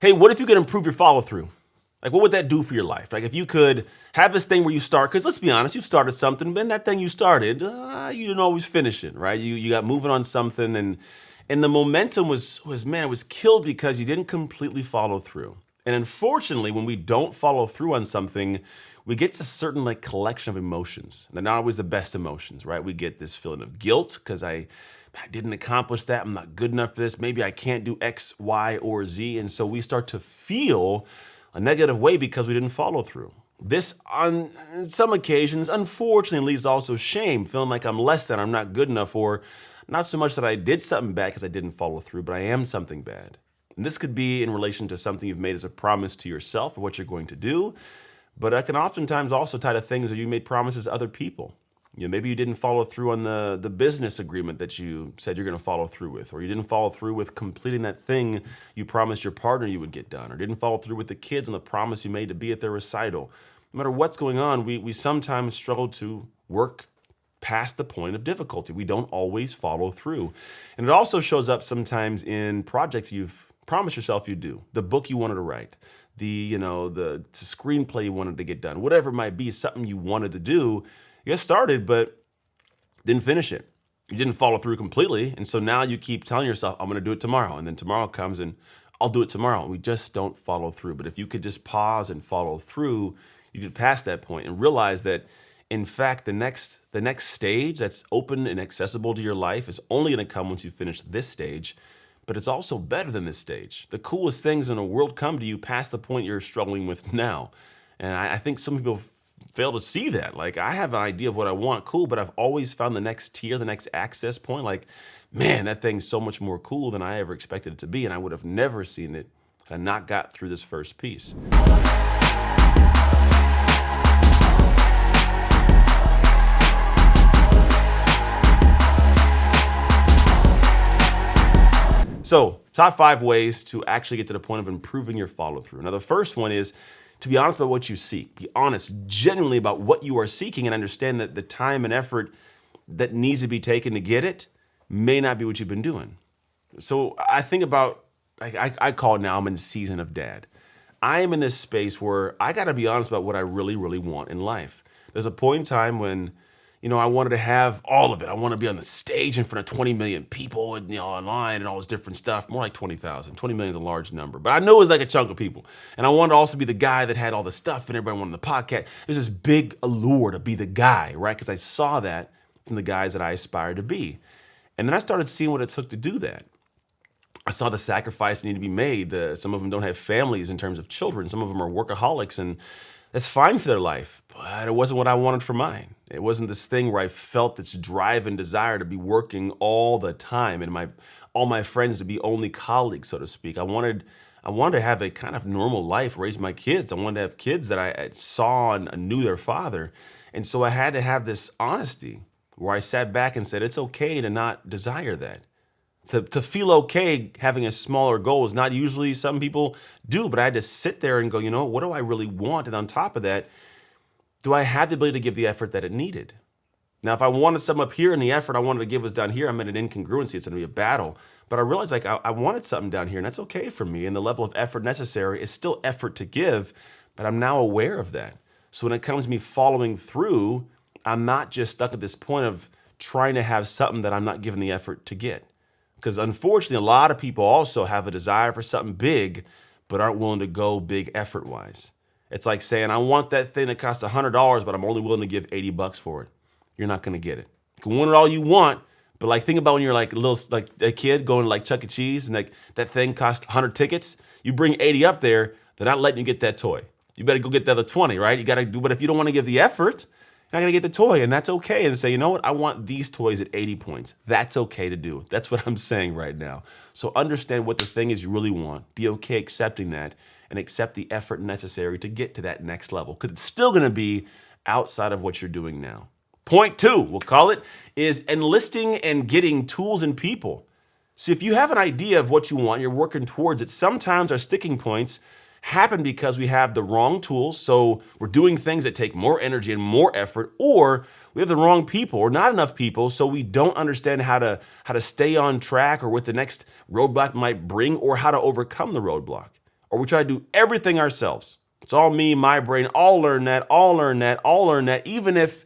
Hey, what if you could improve your follow through? Like, what would that do for your life? Like, if you could have this thing where you start, because let's be honest, you started something, but that thing you started, you didn't always finish it, right? You got moving on something, and the momentum was man, it was killed because you didn't completely follow through. And unfortunately, when we don't follow through on something, we get to certain like collection of emotions. They're not always the best emotions, right? We get this feeling of guilt because I didn't accomplish that. I'm not good enough for this. Maybe I can't do X, Y, or Z. And so we start to feel a negative way because we didn't follow through. This, on some occasions, unfortunately, leads to also shame, feeling like I'm less than, I'm not good enough, or not so much that I did something bad because I didn't follow through, but I am something bad. And this could be in relation to something you've made as a promise to yourself of what you're going to do, but that can oftentimes also tie to things where you made promises to other people. Maybe you didn't follow through on the business agreement that you said you're going to follow through with, or you didn't follow through with completing that thing you promised your partner you would get done, or didn't follow through with the kids on the promise you made to be at their recital. No matter what's going on, we sometimes struggle to work past the point of difficulty. We don't always follow through. And it also shows up sometimes in projects you've promised yourself you do, the book you wanted to write, the screenplay you wanted to get done, whatever it might be, something you wanted to do. You got started, but didn't finish it. You didn't follow through completely. And so now you keep telling yourself, I'm going to do it tomorrow. And then tomorrow comes and I'll do it tomorrow. And we just don't follow through. But if you could just pause and follow through, you could pass that point and realize that, in fact, the next stage that's open and accessible to your life is only going to come once you finish this stage. But it's also better than this stage. The coolest things in the world come to you past the point you're struggling with now. And I think some people fail to see that. Like, I have an idea of what I want, cool, but I've always found the next tier, the next access point, like, man, that thing's so much more cool than I ever expected it to be, and I would have never seen it had I not got through this first piece. So, top 5 ways to actually get to the point of improving your follow through. Now, the first one is to be honest about what you seek. Be honest genuinely about what you are seeking and understand that the time and effort that needs to be taken to get it may not be what you've been doing. So I think about, I call it now, I'm in the season of dad. I am in this space where I got to be honest about what I really, really want in life. There's a point in time when, I wanted to have all of it. I want to be on the stage in front of 20 million people and, online and all this different stuff. More like 20,000. 20 million is a large number. But I know it was like a chunk of people. And I wanted to also be the guy that had all the stuff and everybody wanted the podcast. There's this big allure to be the guy, right? Because I saw that from the guys that I aspired to be. And then I started seeing what it took to do that. I saw the sacrifice that needed to be made. Some of them don't have families in terms of children. Some of them are workaholics, and that's fine for their life, but it wasn't what I wanted for mine. It wasn't this thing where I felt this drive and desire to be working all the time and all my friends to be only colleagues, so to speak. I wanted to have a kind of normal life, raise my kids. I wanted to have kids that I saw and knew their father. And so I had to have this honesty where I sat back and said, it's okay to not desire that. To feel okay having a smaller goal is not usually something people do, but I had to sit there and go, what do I really want? And on top of that, do I have the ability to give the effort that it needed? Now, if I wanted something up here and the effort I wanted to give was down here, I'm at an incongruency. It's going to be a battle. But I realized I wanted something down here, and that's okay for me. And the level of effort necessary is still effort to give, but I'm now aware of that. So when it comes to me following through, I'm not just stuck at this point of trying to have something that I'm not giving the effort to get. Because unfortunately, a lot of people also have a desire for something big, but aren't willing to go big effort-wise. It's like saying, I want that thing that costs $100, but I'm only willing to give $80 for it. You're not going to get it. You can want it all you want, but think about when you're like a kid going to like Chuck E. Cheese and that thing costs 100 tickets. You bring 80 up there, they're not letting you get that toy. You better go get the other 20, right? You got to do, but if you don't want to give the effort, you're not going to get the toy, and that's okay. And say, you know what? I want these toys at 80 points. That's okay to do. That's what I'm saying right now. So understand what the thing is you really want. Be okay accepting that and accept the effort necessary to get to that next level, because it's still going to be outside of what you're doing now. Point 2, we'll call it, is enlisting and getting tools and people. So if you have an idea of what you want, you're working towards it, sometimes our sticking points happen because we have the wrong tools. So we're doing things that take more energy and more effort, or we have the wrong people or not enough people. So we don't understand how to stay on track or what the next roadblock might bring or how to overcome the roadblock. or we try to do everything ourselves. It's all me, my brain, I'll learn that, I'll learn that, I'll learn that, even if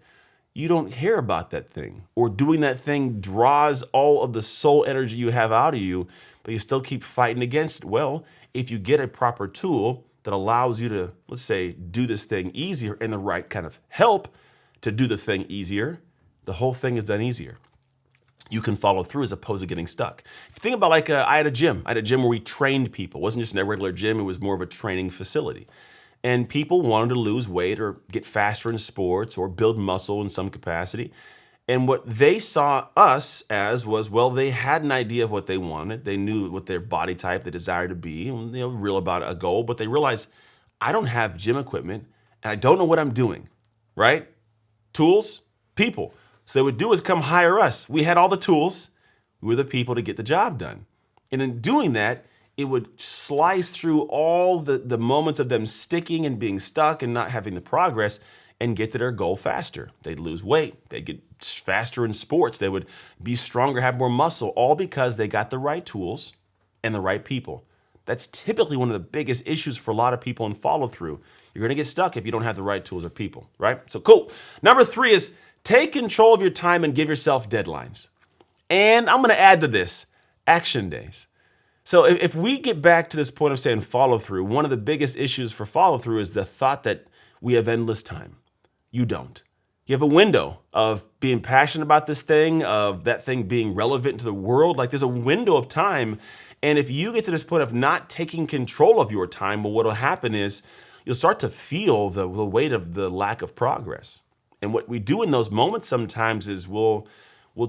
you don't care about that thing, or doing that thing draws all of the soul energy you have out of you, but you still keep fighting against it. Well, if you get a proper tool that allows you to, let's say, do this thing easier and the right kind of help to do the thing easier, the whole thing is done easier. You can follow through as opposed to getting stuck. If you think about I had a gym. I had a gym where we trained people. It wasn't just a regular gym. It was more of a training facility. And people wanted to lose weight or get faster in sports or build muscle in some capacity. And what they saw us as was, well, they had an idea of what they wanted. They knew what their body type, they desired to be, and real about a goal, but they realized, I don't have gym equipment and I don't know what I'm doing, right? Tools, people. So they would do is come hire us. We had all the tools. We were the people to get the job done. And in doing that, it would slice through all the moments of them sticking and being stuck and not having the progress and get to their goal faster. They'd lose weight. They'd get faster in sports. They would be stronger, have more muscle, all because they got the right tools and the right people. That's typically one of the biggest issues for a lot of people in follow through. You're going to get stuck if you don't have the right tools or people, right? So cool. Number 3 is take control of your time and give yourself deadlines. And I'm going to add to this, action days. So if we get back to this point of saying follow through, one of the biggest issues for follow through is the thought that we have endless time. You don't. You have a window of being passionate about this thing, of that thing being relevant to the world. Like there's a window of time. And if you get to this point of not taking control of your time, well, what will happen is you'll start to feel the weight of the lack of progress. And what we do in those moments sometimes is we'll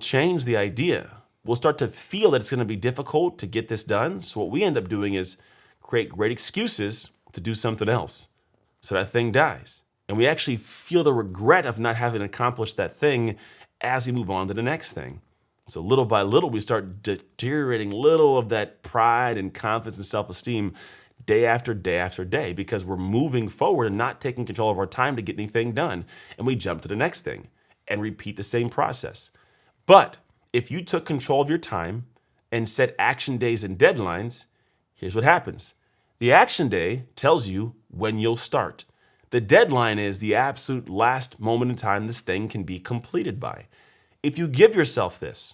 change the idea. We'll start to feel that it's going to be difficult to get this done. So what we end up doing is create great excuses to do something else. So that thing dies. And we actually feel the regret of not having accomplished that thing as we move on to the next thing. So little by little, we start deteriorating little of that pride and confidence and self-esteem day after day after day because we're moving forward and not taking control of our time to get anything done. And we jump to the next thing and repeat the same process. But if you took control of your time and set action days and deadlines, here's what happens. The action day tells you when you'll start. The deadline is the absolute last moment in time this thing can be completed by. If you give yourself this,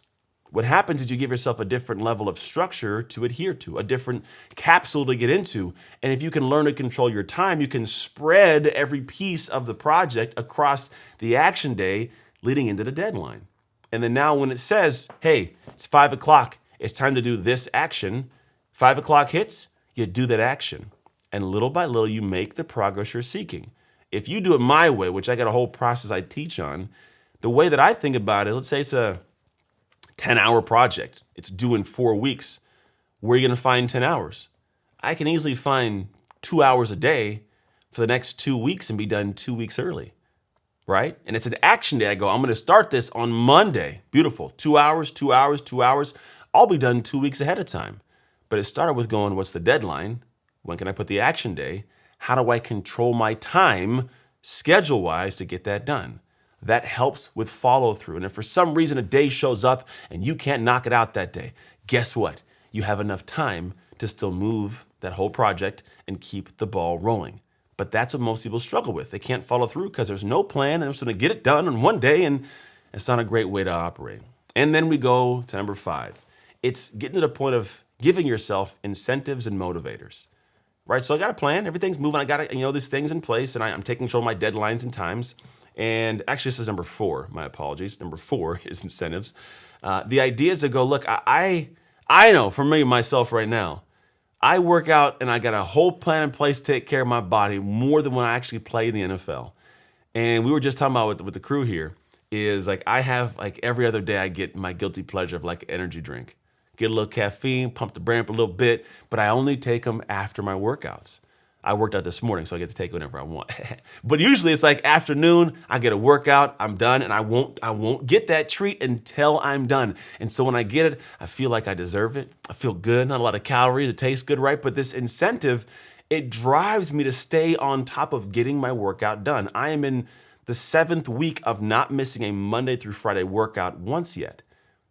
what happens is you give yourself a different level of structure to adhere to, a different capsule to get into. And if you can learn to control your time, you can spread every piece of the project across the action day leading into the deadline. And then now when it says, hey, it's 5 o'clock, it's time to do this action, 5 o'clock hits, you do that action. And little by little, you make the progress you're seeking. If you do it my way, which I got a whole process I teach on, the way that I think about it, let's say it's a 10-hour project. It's due in 4 weeks. Where are you going to find 10 hours? I can easily find 2 hours a day for the next 2 weeks and be done 2 weeks early, right? And it's an action day. I go, I'm going to start this on Monday. Beautiful. 2 hours, 2 hours, 2 hours. I'll be done 2 weeks ahead of time. But it started with going, what's the deadline? When can I put the action day? How do I control my time schedule-wise to get that done? That helps with follow-through. And if for some reason a day shows up and you can't knock it out that day, guess what? You have enough time to still move that whole project and keep the ball rolling. But that's what most people struggle with. They can't follow through because there's no plan and they're just going to get it done in one day, and it's not a great way to operate. And then we go to number 5. It's getting to the point of giving yourself incentives and motivators. Right, so I got a plan. Everything's moving. I got these things in place, and I'm taking control of my deadlines and times. And actually, this is number 4. My apologies. Number 4 is incentives. The idea is to go, look, I know for me, myself right now, I work out and I got a whole plan in place to take care of my body more than when I actually play in the NFL. And we were just talking about with the crew here is like I have like every other day I get my guilty pleasure of like an energy drink. Get a little caffeine, pump the brain up a little bit, but I only take them after my workouts. I worked out this morning, so I get to take whenever I want. But usually it's like afternoon, I get a workout, I'm done, and I won't get that treat until I'm done. And so when I get it, I feel like I deserve it. I feel good, not a lot of calories, it tastes good, right? But this incentive, it drives me to stay on top of getting my workout done. I am in the 7th week of not missing a Monday through Friday workout once yet.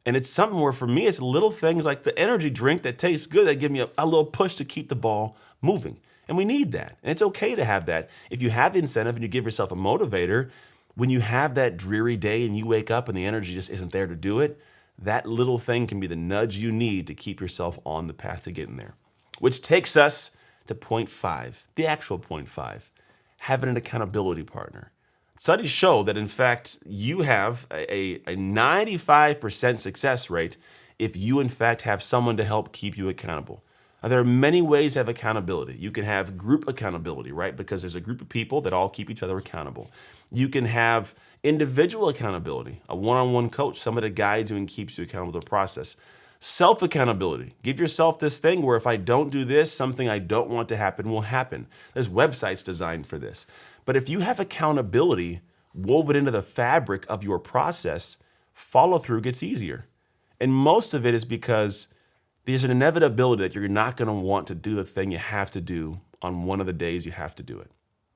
And it's something where for me, it's little things like the energy drink that tastes good that give me a little push to keep the ball moving. And we need that. And it's okay to have that. If you have the incentive and you give yourself a motivator, when you have that dreary day and you wake up and the energy just isn't there to do it, that little thing can be the nudge you need to keep yourself on the path to getting there. Which takes us to point 5, the actual point 5, having an accountability partner. Studies show that, in fact, you have a 95% success rate if you, in fact, have someone to help keep you accountable. Now, there are many ways to have accountability. You can have group accountability, right? Because there's a group of people that all keep each other accountable. You can have individual accountability, a one-on-one coach, somebody that guides you and keeps you accountable to the process. Self-accountability. Give yourself this thing where if I don't do this, something I don't want to happen will happen. There's websites designed for this. But if you have accountability woven into the fabric of your process, follow through gets easier. And most of it is because there's an inevitability that you're not going to want to do the thing you have to do on one of the days you have to do it.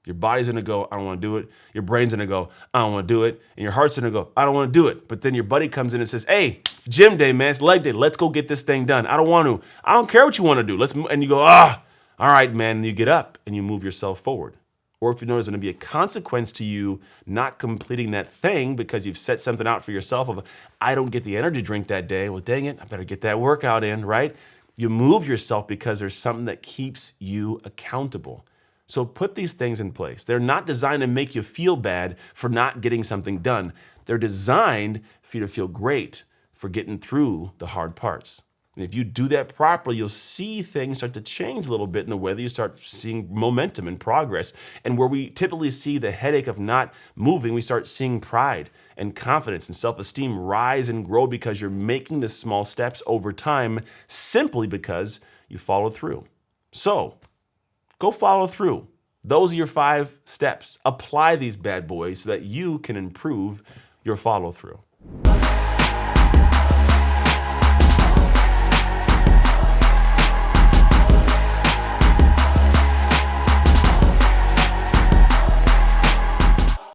Your body's going to go, I don't want to do it. Your brain's going to go, I don't want to do it. And your heart's going to go, I don't want to do it. But then your buddy comes in and says, hey, it's gym day, man. It's leg day. Let's go get this thing done. I don't want to. I don't care what you want to do. And you go, all right, man. And you get up and you move yourself forward. Or if you know there's going to be a consequence to you not completing that thing because you've set something out for yourself of, I don't get the energy drink that day. Well, dang it, I better get that workout in, right? You move yourself because there's something that keeps you accountable. So put these things in place. They're not designed to make you feel bad for not getting something done. They're designed for you to feel great for getting through the hard parts. And if you do that properly, you'll see things start to change a little bit in the way that you start seeing momentum and progress. And where we typically see the headache of not moving, we start seeing pride and confidence and self-esteem rise and grow because you're making the small steps over time simply because you follow through. So go follow through. Those are your 5 steps. Apply these bad boys so that you can improve your follow through.